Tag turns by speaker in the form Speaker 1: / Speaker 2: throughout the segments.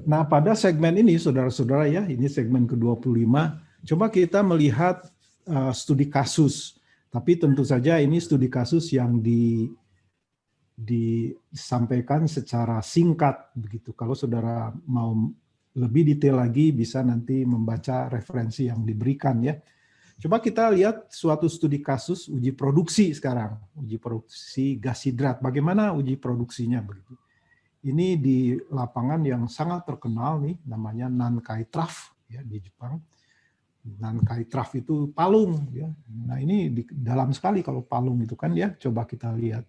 Speaker 1: Nah, pada segmen ini, saudara-saudara ya, ini segmen ke-25, coba kita melihat studi kasus. Tapi tentu saja ini studi kasus yang disampaikan secara singkat begitu. Kalau saudara mau lebih detail lagi, bisa nanti membaca referensi yang diberikan ya. Coba kita lihat suatu studi kasus uji produksi sekarang, uji produksi gas hidrat. Bagaimana uji produksinya begitu? Ini di lapangan yang sangat terkenal nih, namanya Nankai Trough ya di Jepang. Nankai Trough itu palung ya. Nah ini dalam sekali kalau palung itu kan ya. Coba kita lihat.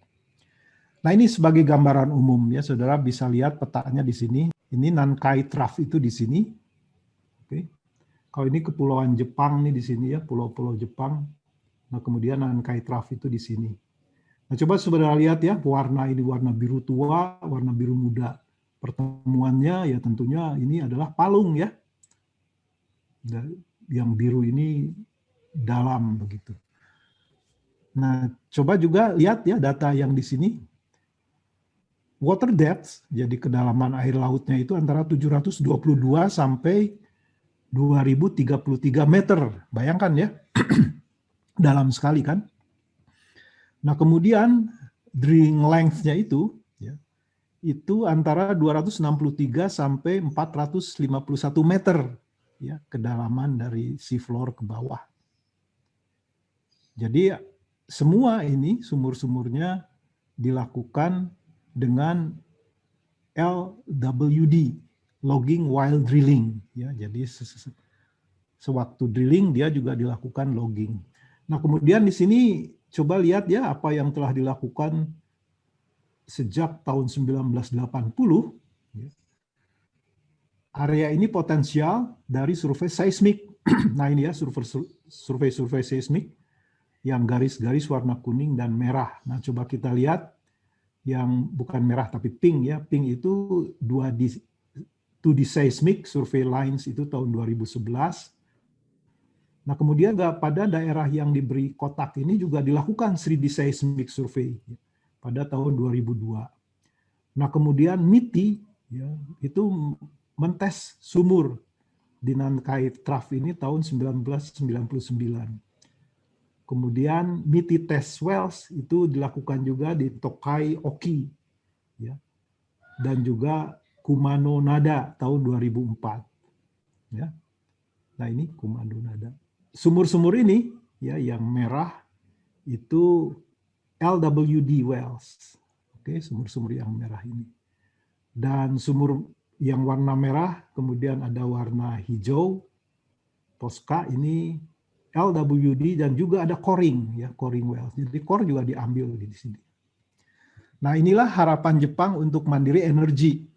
Speaker 1: Nah ini sebagai gambaran umum ya, saudara bisa lihat petanya di sini. Ini Nankai Trough itu di sini. Oke. Kalau ini kepulauan Jepang nih di sini ya, pulau-pulau Jepang. Nah kemudian Nankai Trough itu di sini. Nah, coba saudara lihat ya, warna ini warna biru tua, warna biru muda. Pertemuannya ya tentunya ini adalah palung ya. Yang biru ini dalam begitu. Nah, coba juga lihat ya data yang di sini. Water depth, jadi kedalaman air lautnya itu antara 722 sampai 2033 meter. Bayangkan ya, dalam sekali kan. Nah, kemudian drilling length-nya itu antara 263 sampai 451 meter ya, kedalaman dari sea floor ke bawah. Jadi semua ini sumur-sumurnya dilakukan dengan LWD, logging while drilling ya. Jadi sewaktu drilling dia juga dilakukan logging. Nah, kemudian di sini coba lihat ya apa yang telah dilakukan sejak tahun 1980. Area ini potensial dari survei seismik. Nah ini ya survei seismik yang garis-garis warna kuning dan merah. Nah coba kita lihat yang bukan merah tapi pink ya. Pink itu 2D seismik survei lines itu tahun 2011. Nah, kemudian pada daerah yang diberi kotak ini juga dilakukan 3D seismic survey pada tahun 2002. Nah, kemudian MITI ya, itu mentes sumur di Nankai Trough ini tahun 1999. Kemudian MITI test wells itu dilakukan juga di Tokai Oki ya. Dan juga Kumano Nada tahun 2004. Ya. Nah, ini Kumano Nada. Sumur-sumur ini ya yang merah itu LWD wells. Oke, sumur-sumur yang merah ini. Dan sumur yang warna merah, kemudian ada warna hijau, Tosca ini LWD dan juga ada coring ya, coring wells. Jadi core juga diambil di sini. Nah, inilah harapan Jepang untuk mandiri energi.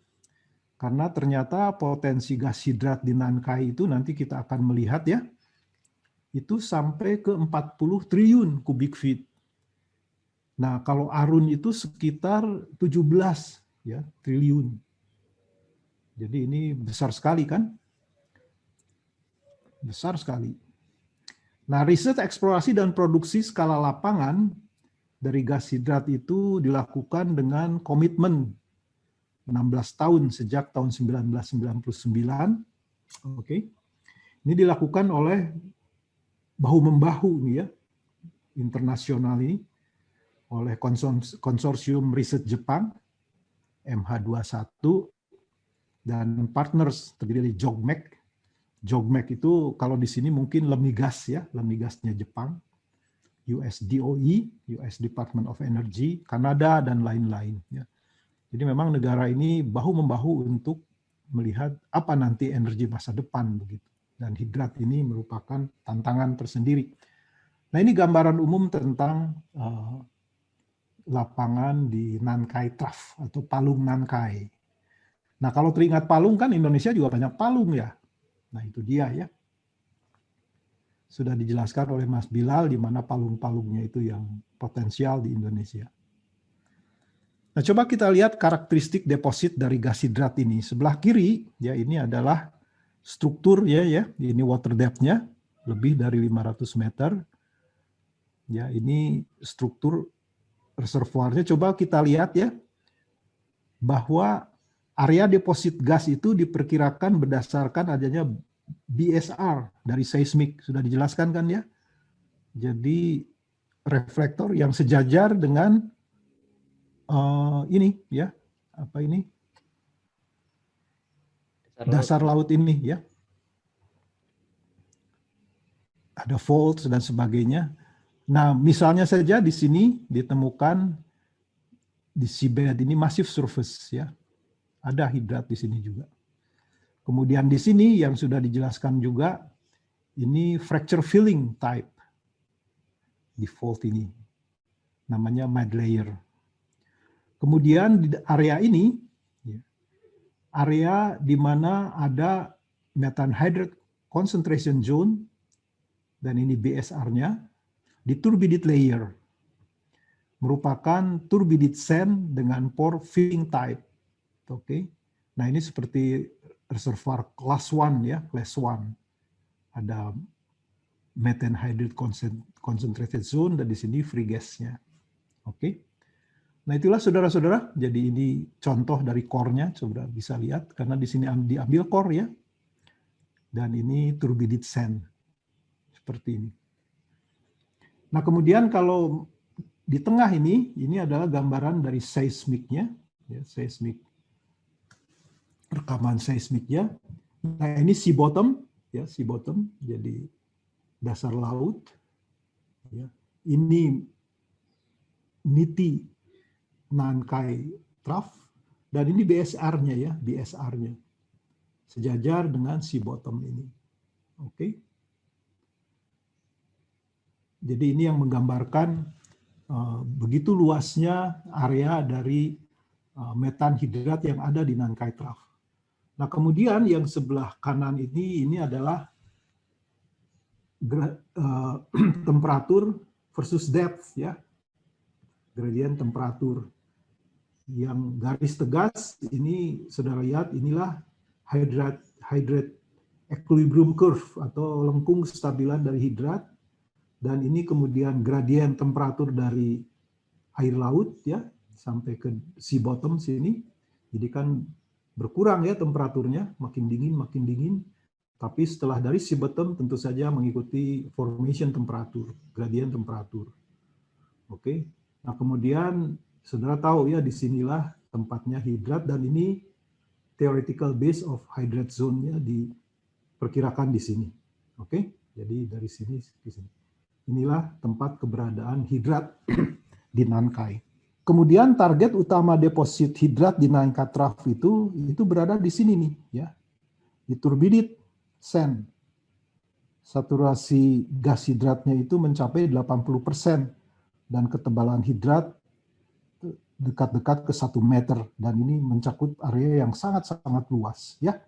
Speaker 1: Karena ternyata potensi gas hidrat di Nankai itu nanti kita akan melihat ya, itu sampai ke 40 triliun kubik feet. Nah, kalau Arun itu sekitar 17 ya, triliun. Jadi ini besar sekali kan? Besar sekali. Nah, riset eksplorasi dan produksi skala lapangan dari gas hidrat itu dilakukan dengan komitmen 16 tahun sejak tahun 1999. Oke. Ini dilakukan oleh bahu-membahu ya, internasional ini, oleh konsorsium riset Jepang, MH21, dan partners terdiri dari JOGMEC. JOGMEC itu kalau di sini mungkin Lemigas ya, Lemigasnya Jepang, US DOE, US Department of Energy, Kanada, dan lain-lain. Ya. Jadi memang negara ini bahu-membahu untuk melihat apa nanti energi masa depan begitu. Dan hidrat ini merupakan tantangan tersendiri. Nah ini gambaran umum tentang lapangan di Nankai Trough atau Palung Nankai. Nah kalau teringat palung kan Indonesia juga banyak palung ya. Nah itu dia ya. Sudah dijelaskan oleh Mas Bilal di mana palung-palungnya itu yang potensial di Indonesia. Nah coba kita lihat karakteristik deposit dari gas hidrat ini. Sebelah kiri ya ini adalah struktur ya, ini water depth-nya lebih dari 500 meter. Ya, ini struktur reservoirnya. Coba kita lihat ya bahwa area deposit gas itu diperkirakan berdasarkan adanya BSR dari seismik, sudah dijelaskan kan ya. Jadi reflektor yang sejajar dengan ini ya, apa ini? Dasar laut ini ya. Ada fault dan sebagainya. Nah, misalnya saja di sini ditemukan di seabed ini massive surface ya. Ada hidrat di sini juga. Kemudian di sini yang sudah dijelaskan juga ini fracture filling type di fault ini. Namanya mud layer. Kemudian di area ini ya, area di mana ada methane hydrate concentration zone dan ini BSR-nya di turbidite layer. Merupakan turbidite sand dengan pore filling type. Oke. Nah, ini seperti reservoir class 1 ya, class 1. Ada methane hydrate concentrated zone dan di sini free gas-nya. Oke. Nah, itulah saudara-saudara. Jadi ini contoh dari core-nya, saudara bisa lihat karena di sini diambil core ya. Dan ini turbidite sand. Seperti ini. Nah, kemudian kalau di tengah ini adalah gambaran dari seismiknya, ya, seismik, rekaman seismiknya. Nah, ini sea bottom, ya, sea bottom, jadi dasar laut. Ya. Ini Niti Nankai Trough, dan ini BSR-nya ya, BSR-nya. Sejajar dengan sea bottom ini. Oke. Jadi ini yang menggambarkan begitu luasnya area dari metan hidrat yang ada di Nankai Trough. Nah, kemudian yang sebelah kanan ini adalah temperatur versus depth ya. Gradient temperatur. Yang garis tegas ini saudara lihat inilah hydrate equilibrium curve atau lengkung kestabilan dari hidrat. Dan ini kemudian gradien temperatur dari air laut ya sampai ke sea bottom sini. Jadi kan berkurang ya temperaturnya, makin dingin. Tapi setelah dari sea bottom tentu saja mengikuti formation temperatur, gradien temperatur. Oke. Nah, kemudian saudara tahu ya disinilah tempatnya hidrat dan ini theoretical base of hydrate zone-nya diperkirakan di sini. Oke. Jadi dari sini ke sini. Inilah tempat keberadaan hidrat di Nankai. Kemudian target utama deposit hidrat di Nankai Trough itu berada di sini nih ya. Di turbidite sand. Saturasi gas hidratnya itu mencapai 80% dan ketebalan hidrat dekat-dekat ke 1 meter dan ini mencakup area yang sangat-sangat luas ya.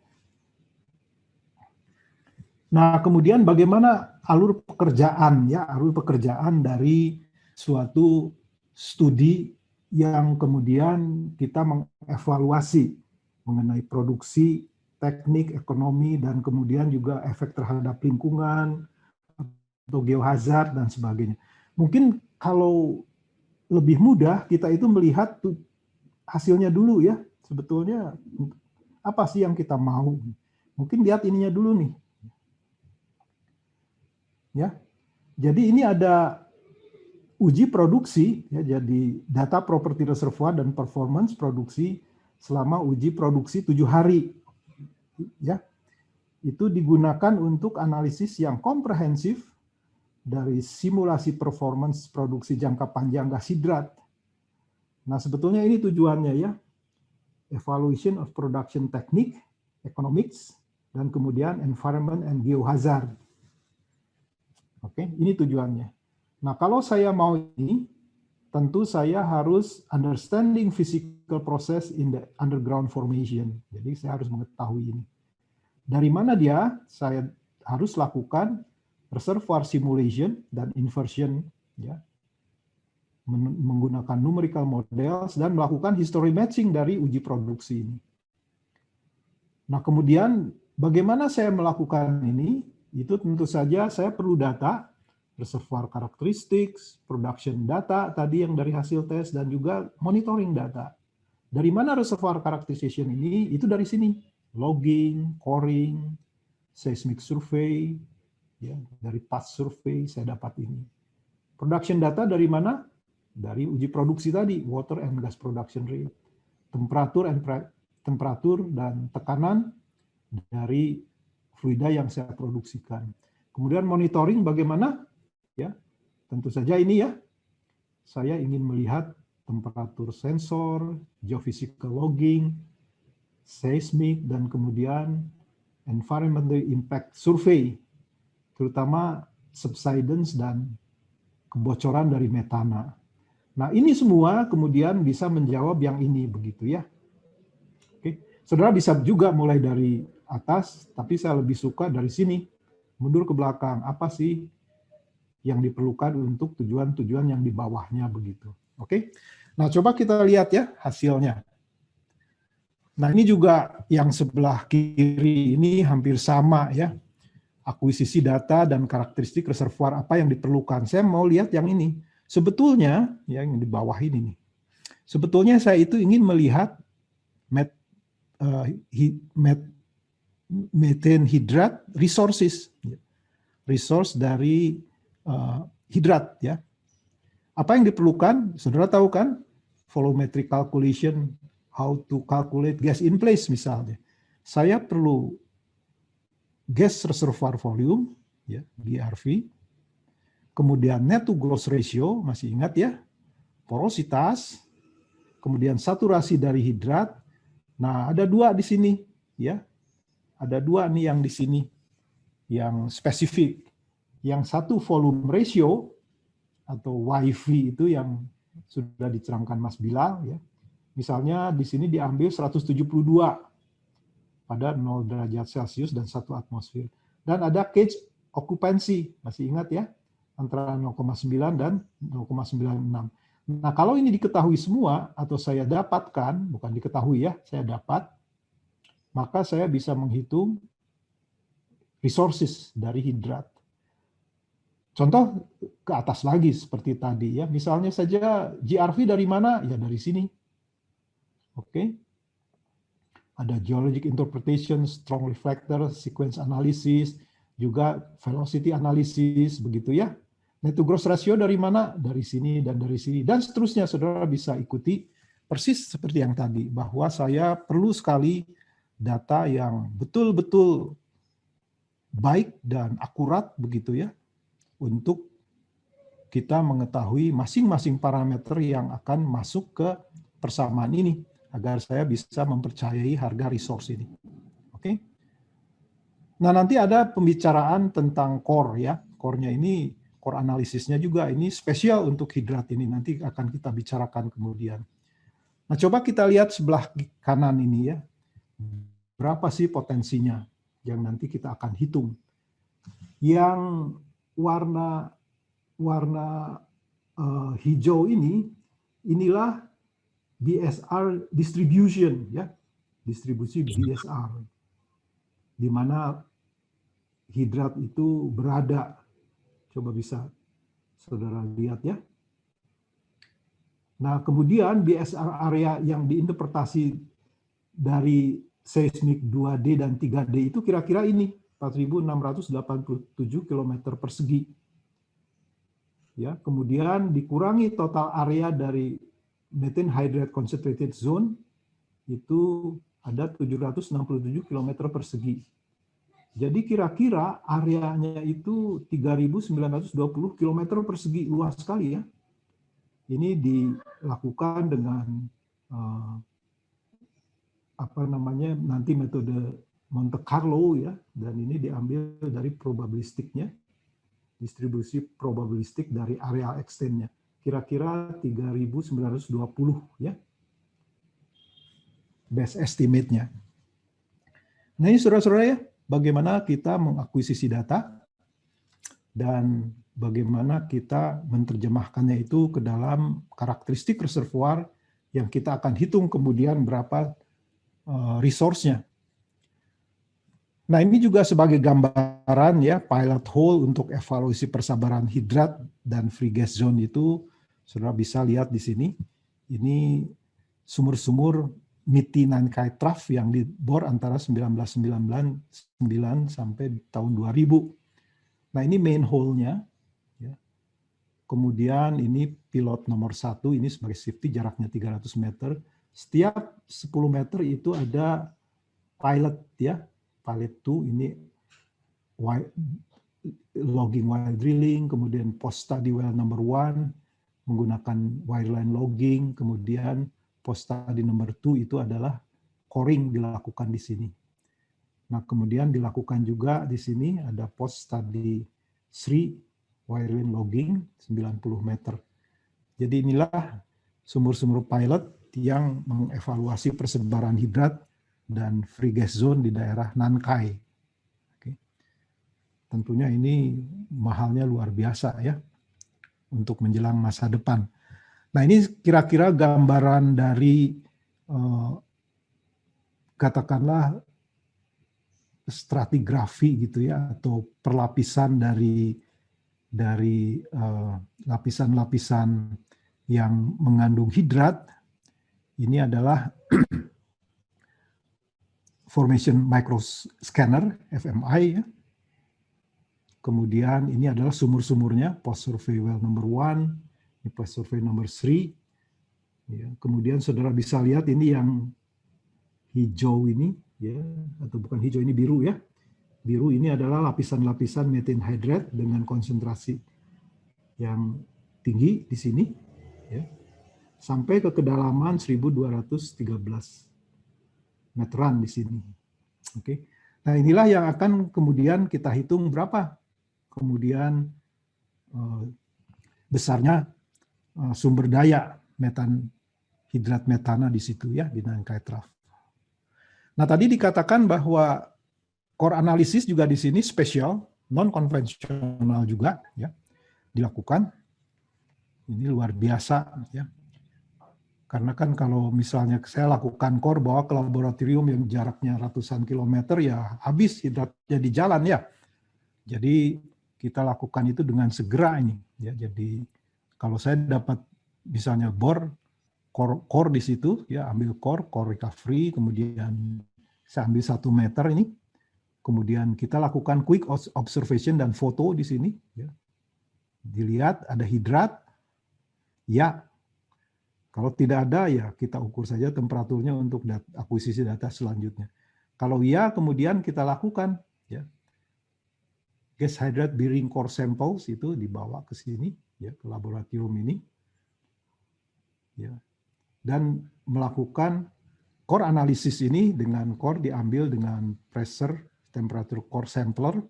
Speaker 1: Nah, kemudian bagaimana alur pekerjaan ya, alur pekerjaan dari suatu studi yang kemudian kita mengevaluasi mengenai produksi, teknik, ekonomi, dan kemudian juga efek terhadap lingkungan atau geohazard dan sebagainya. Mungkin kalau lebih mudah kita itu melihat hasilnya dulu ya, sebetulnya apa sih yang kita mau. Mungkin lihat ininya dulu nih. Ya, jadi ini ada uji produksi, ya, jadi data property reservoir dan performance produksi selama uji produksi 7 hari, ya, itu digunakan untuk analisis yang komprehensif dari simulasi performance produksi jangka panjang gas hidrat. Nah, sebetulnya ini tujuannya ya, evaluation of production technique, economics, dan kemudian environment and geohazard. Oke, ini tujuannya. Nah, kalau saya mau ini, tentu saya harus understanding physical process in the underground formation. Jadi saya harus mengetahui ini. Dari mana dia? Saya harus lakukan reservoir simulation dan inversion, ya, menggunakan numerical models dan melakukan history matching dari uji produksi ini. Nah, kemudian bagaimana saya melakukan ini? Itu tentu saja saya perlu data, reservoir characteristics, production data tadi yang dari hasil tes, dan juga monitoring data. Dari mana reservoir characterization ini? Itu dari sini. Logging, coring, seismic survey, ya, dari past survey saya dapat ini. Production data dari mana? Dari uji produksi tadi, water and gas production rate. Temperatur dan tekanan dari fluida yang saya produksikan. Kemudian monitoring bagaimana? Ya, tentu saja ini ya. Saya ingin melihat temperatur sensor, geophysical logging, seismic, dan kemudian environmental impact survey, terutama subsidence dan kebocoran dari metana. Nah, ini semua kemudian bisa menjawab yang ini, begitu ya. Oke. Saudara bisa juga mulai dari atas, tapi saya lebih suka dari sini, mundur ke belakang. Apa sih yang diperlukan untuk tujuan-tujuan yang di bawahnya, begitu. Oke. Nah, coba kita lihat ya hasilnya. Nah, ini juga yang sebelah kiri ini hampir sama ya. Akuisisi data dan karakteristik reservoir apa yang diperlukan. Saya mau lihat yang ini. Sebetulnya, ya, yang di bawah ini nih. Sebetulnya saya itu ingin melihat methane hydrat resources. Resource dari hidrat ya. Apa yang diperlukan? Saudara tahu kan? Volumetric calculation, how to calculate gas in place misalnya. Saya perlu gas reservoir volume, ya, GRV. Kemudian net to gross ratio, masih ingat ya? Porositas. Kemudian saturasi dari hidrat. Nah, ada dua di sini, ya. Ada dua nih yang di sini yang spesifik. Yang satu volume ratio atau YV itu yang sudah diterangkan Mas Bilal ya. Misalnya di sini diambil 172 pada 0 derajat Celcius dan 1 atmosfer. Dan ada cage occupancy, masih ingat ya? Antara 0,9 dan 0,96. Nah, kalau ini diketahui semua atau saya dapatkan, bukan diketahui ya, saya dapat, maka saya bisa menghitung resources dari hidrat. Contoh ke atas lagi seperti tadi ya. Misalnya saja GRV dari mana? Ya dari sini. Oke. Ada geologic interpretation, strong reflector, sequence analysis, juga velocity analysis, begitu ya. Net to gross ratio dari mana? Dari sini dan dari sini. Dan seterusnya, saudara bisa ikuti persis seperti yang tadi, bahwa saya perlu sekali data yang betul-betul baik dan akurat, begitu ya, untuk kita mengetahui masing-masing parameter yang akan masuk ke persamaan ini, agar saya bisa mempercayai harga resource ini. Oke. Nah, nanti ada pembicaraan tentang core ya. Core-nya ini, core analisisnya juga ini spesial untuk hidrat ini. Nanti akan kita bicarakan kemudian. Nah, coba kita lihat sebelah kanan ini ya. Berapa sih potensinya yang nanti kita akan hitung. Yang warna hijau ini, inilah BSR distribution ya, distribusi BSR, di mana hidrat itu berada. Coba bisa saudara lihat ya. Nah, kemudian BSR area yang diinterpretasi dari seismik 2D dan 3D itu kira-kira ini 4.687 km persegi. Ya, kemudian dikurangi total area dari methane hydrate concentrated zone itu ada 767 km persegi. Jadi kira-kira areanya itu 3.920 km persegi, luas sekali ya. Ini dilakukan dengan nanti metode Monte Carlo ya, dan ini diambil dari probabilistiknya, distribusi probabilistik dari area extend-nya. Kira-kira 3.920 ya. Best estimate-nya. Nah, ini saudara-saudara ya, bagaimana kita mengakuisisi data dan bagaimana kita menerjemahkannya itu ke dalam karakteristik reservoir yang kita akan hitung kemudian berapa resource-nya. Nah, ini juga sebagai gambaran ya, pilot hole untuk evaluasi persabaran hidrat dan free gas zone itu, saudara bisa lihat di sini. Ini sumur-sumur MITI Nankai Trough yang dibor antara 1999 sampai tahun 2000. Nah, ini main hole-nya. Ya. Kemudian ini pilot nomor 1, ini sebagai safety, jaraknya 300 meter. Setiap 10 meter itu ada pilot, ya. Pilot 2 ini logging while drilling, kemudian post study well number 1 menggunakan wireline logging, kemudian post study number 2 itu adalah coring dilakukan di sini. Nah, kemudian dilakukan juga di sini ada post study 3 wireline logging 90 meter. Jadi inilah sumur-sumur pilot yang mengevaluasi persebaran hidrat dan free gas zone di daerah Nankai. Oke. Tentunya ini mahalnya luar biasa ya untuk menjelang masa depan. Nah, ini kira-kira gambaran dari katakanlah stratigrafi gitu ya, atau perlapisan dari lapisan-lapisan yang mengandung hidrat. Ini adalah formation microscanner FMI ya. Kemudian ini adalah sumur-sumurnya, post survey well number 1, ini post survey number 3. Ya, kemudian saudara bisa lihat ini yang hijau ini, ya, atau bukan hijau, ini biru ya. Biru ini adalah lapisan-lapisan methane hydrate dengan konsentrasi yang tinggi di sini, ya, sampai ke kedalaman 1213 meteran di sini. Oke. Nah, inilah yang akan kemudian kita hitung berapa kemudian besarnya sumber daya hidrat metana di situ ya, di Nankai Trough. Nah, tadi dikatakan bahwa core analysis juga di sini spesial, non konvensional juga ya dilakukan. Ini luar biasa ya. Karena kan kalau misalnya saya lakukan core bawa ke laboratorium yang jaraknya ratusan kilometer ya habis hidratnya di jalan ya. Jadi kita lakukan itu dengan segera ini ya. Jadi kalau saya dapat misalnya bor core di situ ya, ambil core recovery, kemudian saya ambil 1 meter ini, kemudian kita lakukan quick observation dan foto di sini ya. Dilihat ada hidrat ya. Kalau tidak ada ya kita ukur saja temperaturnya untuk akuisisi data selanjutnya. Kalau ya, kemudian kita lakukan ya gas hydrate bearing core samples itu dibawa ke sini ya, ke laboratorium ini ya, dan melakukan core analisis ini dengan core diambil dengan pressure temperature core sampler,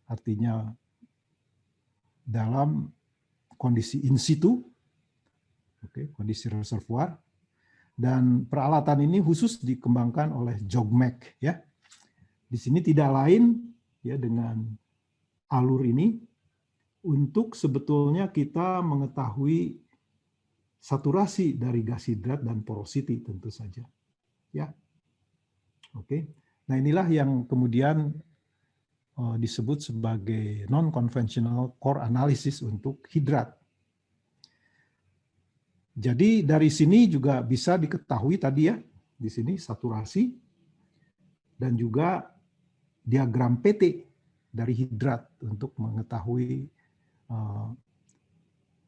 Speaker 1: artinya dalam kondisi in situ, oke, kondisi reservoir, dan peralatan ini khusus dikembangkan oleh JOGMEC ya. Di sini tidak lain ya dengan alur ini untuk sebetulnya kita mengetahui saturasi dari gas hidrat dan porosity tentu saja ya. Oke. Nah, inilah yang kemudian disebut sebagai non-conventional core analysis untuk hidrat. Jadi dari sini juga bisa diketahui tadi ya, di sini saturasi dan juga diagram PT dari hidrat untuk mengetahui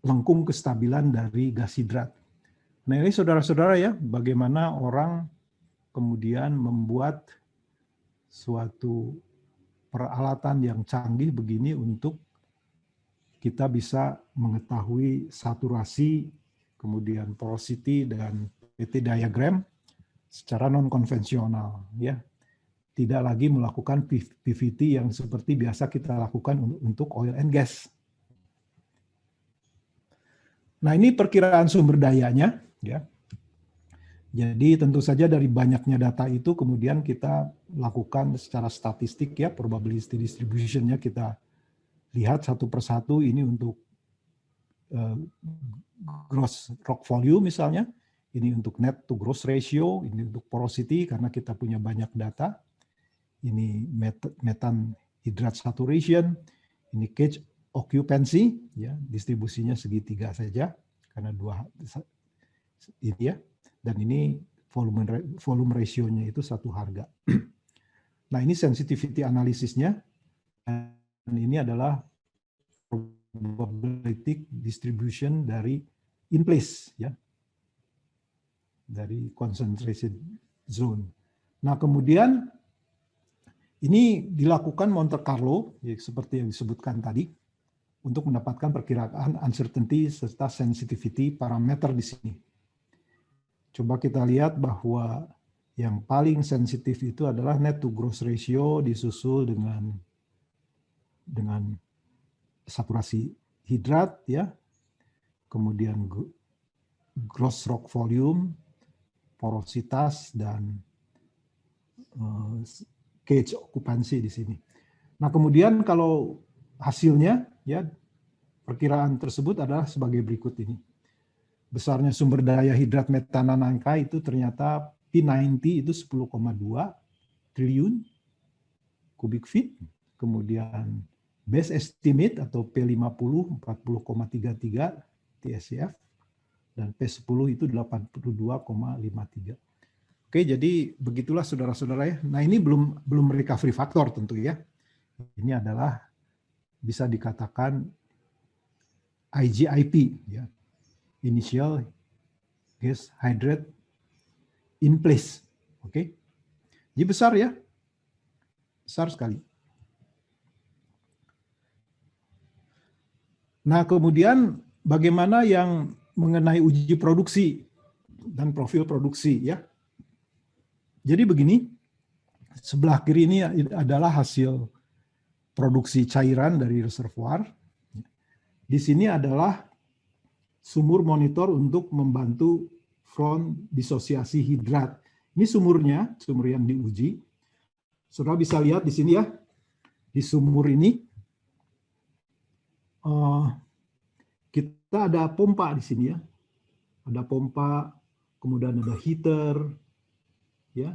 Speaker 1: lengkung kestabilan dari gas hidrat. Nah, ini saudara-saudara ya, bagaimana orang kemudian membuat suatu peralatan yang canggih begini untuk kita bisa mengetahui saturasi, kemudian porosity dan PT diagram secara non-konvensional ya. Tidak lagi melakukan PVT yang seperti biasa kita lakukan untuk oil and gas. Nah, ini perkiraan sumber dayanya ya. Jadi tentu saja dari banyaknya data itu kemudian kita lakukan secara statistik ya, probability distribution-nya kita lihat satu persatu. Ini untuk gross rock volume misalnya, ini untuk net to gross ratio, ini untuk porosity karena kita punya banyak data, ini metan hidrat saturation, ini cage occupancy, ya distribusinya segitiga saja karena dua ini ya. Dan ini volume ratio-nya itu satu harga. Nah, ini sensitivity analisisnya. Dan ini adalah probability distribution dari in place, ya, dari concentration zone. Nah, kemudian ini dilakukan Monte Carlo, ya, seperti yang disebutkan tadi, untuk mendapatkan perkiraan uncertainty serta sensitivity parameter di sini. Coba kita lihat bahwa yang paling sensitif itu adalah net to gross ratio disusul dengan saturasi hidrat, ya, kemudian gross rock volume, porositas, dan cage okupansi di sini. Nah, kemudian kalau hasilnya, ya, perkiraan tersebut adalah sebagai berikut ini. Besarnya sumber daya hidrat metana nangka itu ternyata P90 itu 10,2 triliun kubik feet. Kemudian base estimate atau P50 40,33 TSCF. Dan P10 itu 82,53. Oke, jadi begitulah saudara-saudara ya. Nah, ini belum recovery factor tentu ya. Ini adalah bisa dikatakan IGIP, ya. Initial gas hydrate in place. Oke. Jadi besar ya. Besar sekali. Nah, kemudian bagaimana yang mengenai uji produksi dan profil produksi, ya. Jadi begini, sebelah kiri ini adalah hasil produksi cairan dari reservoir. Di sini adalah sumur monitor untuk membantu front disosiasi hidrat. Ini sumurnya, sumur yang diuji. Saudara bisa lihat di sini ya, di sumur ini kita ada pompa di sini ya. Ada pompa, kemudian ada heater, ya.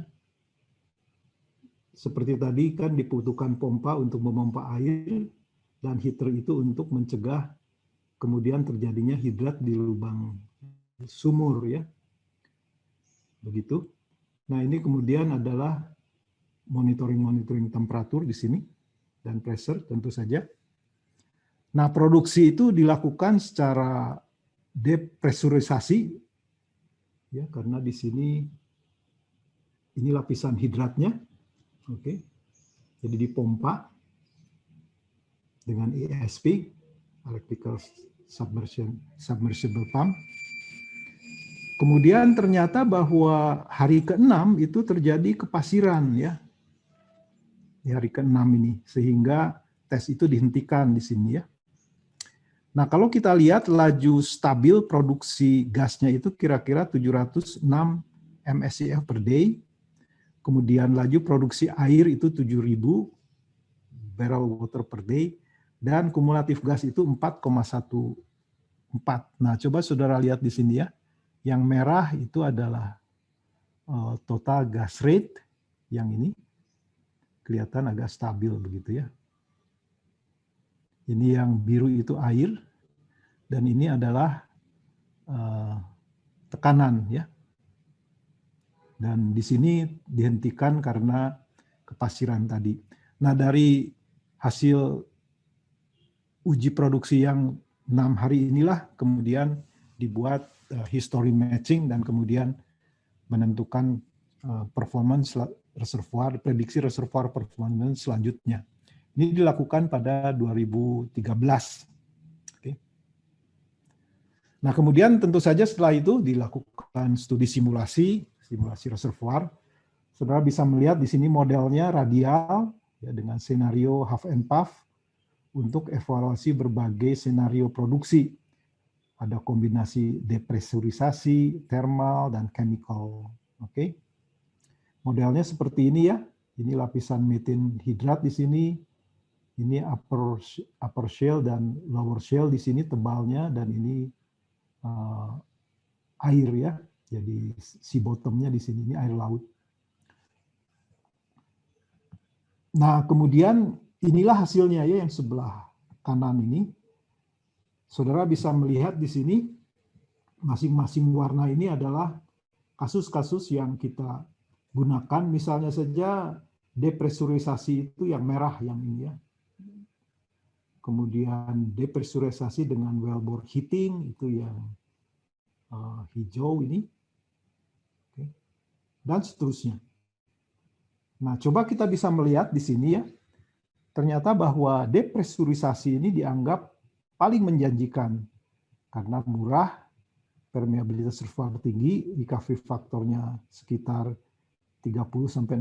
Speaker 1: Seperti tadi kan dibutuhkan pompa untuk memompa air dan heater itu untuk mencegah kemudian terjadinya hidrat di lubang sumur, ya. Begitu. Nah, ini kemudian adalah monitoring temperatur di sini dan pressure tentu saja. Nah, produksi itu dilakukan secara depresurisasi, ya, karena di sini ini lapisan hidratnya, oke. Jadi dipompa dengan ESP, electrical submersible pump. Kemudian ternyata bahwa hari ke-6 itu terjadi kepasiran, ya. Di hari ke-6 ini, sehingga tes itu dihentikan di sini, ya. Nah, kalau kita lihat laju stabil produksi gasnya itu kira-kira 706 MSCF per day. Kemudian laju produksi air itu 7.000 barrel water per day. Dan kumulatif gas itu 4,14. Nah, coba saudara lihat di sini ya. Yang merah itu adalah total gas rate. Yang ini kelihatan agak stabil begitu ya. Ini yang biru itu air. Dan ini adalah tekanan, ya. Dan di sini dihentikan karena kepasiran tadi. Nah, dari hasil uji produksi yang 6 hari inilah kemudian dibuat history matching dan kemudian menentukan performance reservoir, prediksi reservoir performance selanjutnya. Ini dilakukan pada 2013. Nah, kemudian tentu saja setelah itu dilakukan studi simulasi reservoir. Saudara bisa melihat di sini modelnya radial, ya, dengan senario half and puff untuk evaluasi berbagai senario produksi. Ada kombinasi depresurisasi, thermal, dan chemical. Oke. Modelnya seperti ini ya. Ini lapisan metin hidrat di sini. Ini upper shell dan lower shell di sini tebalnya, dan ini air ya, jadi sea bottomnya di sini ini air laut. Nah, kemudian inilah hasilnya ya yang sebelah kanan ini. Saudara bisa melihat di sini masing-masing warna ini adalah kasus-kasus yang kita gunakan, misalnya saja depresurisasi itu yang merah yang ini ya. Kemudian depresurisasi dengan wellbore heating itu yang hijau ini. Dan seterusnya. Nah, coba kita bisa melihat di sini ya. Ternyata bahwa depresurisasi ini dianggap paling menjanjikan karena murah, permeabilitas reservoir tinggi, recovery faktornya sekitar 30-60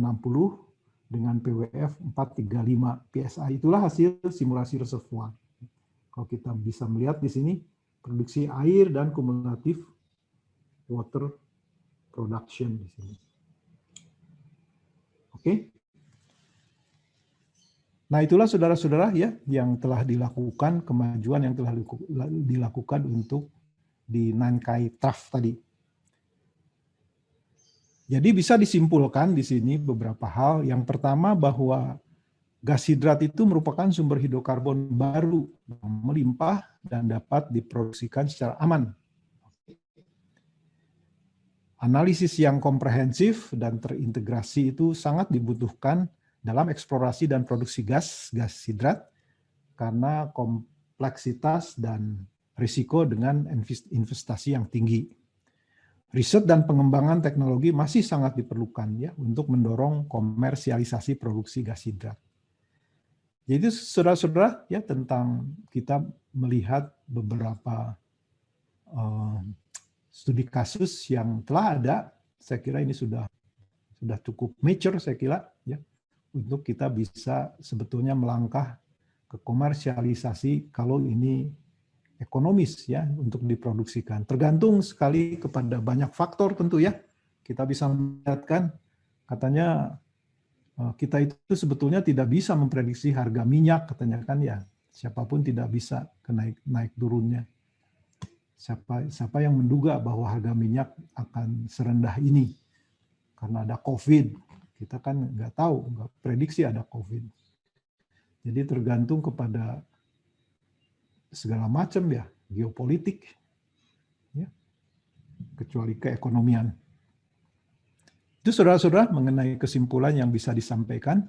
Speaker 1: dengan PWF 435 PSI. Itulah hasil simulasi reservoir. Kalau kita bisa melihat di sini produksi air dan kumulatif water production di sini. Oke. Nah, itulah saudara-saudara ya yang telah dilakukan, kemajuan yang telah dilakukan untuk di Nankai Trough tadi. Jadi bisa disimpulkan di sini beberapa hal. Yang pertama bahwa gas hidrat itu merupakan sumber hidrokarbon baru yang melimpah dan dapat diproduksikan secara aman. Analisis yang komprehensif dan terintegrasi itu sangat dibutuhkan dalam eksplorasi dan produksi gas hidrat karena kompleksitas dan risiko dengan investasi yang tinggi. Riset dan pengembangan teknologi masih sangat diperlukan ya untuk mendorong komersialisasi produksi gas hidrat. Jadi saudara-saudara ya tentang kita melihat beberapa studi kasus yang telah ada, saya kira ini sudah cukup mature saya kira ya untuk kita bisa sebetulnya melangkah ke komersialisasi kalau ini ekonomis ya untuk diproduksikan. Tergantung sekali kepada banyak faktor tentu ya. Kita bisa melihatkan katanya kita itu sebetulnya tidak bisa memprediksi harga minyak katanya kan ya. Siapapun tidak bisa naik turunnya. Siapa yang menduga bahwa harga minyak akan serendah ini karena ada COVID. Kita kan nggak tahu, nggak prediksi ada COVID. Jadi tergantung kepada segala macam ya, geopolitik, ya, kecuali keekonomian. Itu saudara-saudara mengenai kesimpulan yang bisa disampaikan.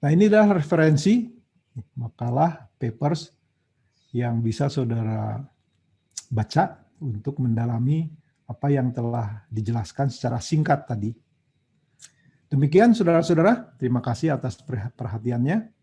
Speaker 1: Nah ini adalah referensi makalah, papers yang bisa saudara baca untuk mendalami apa yang telah dijelaskan secara singkat tadi. Demikian saudara-saudara, terima kasih atas perhatiannya.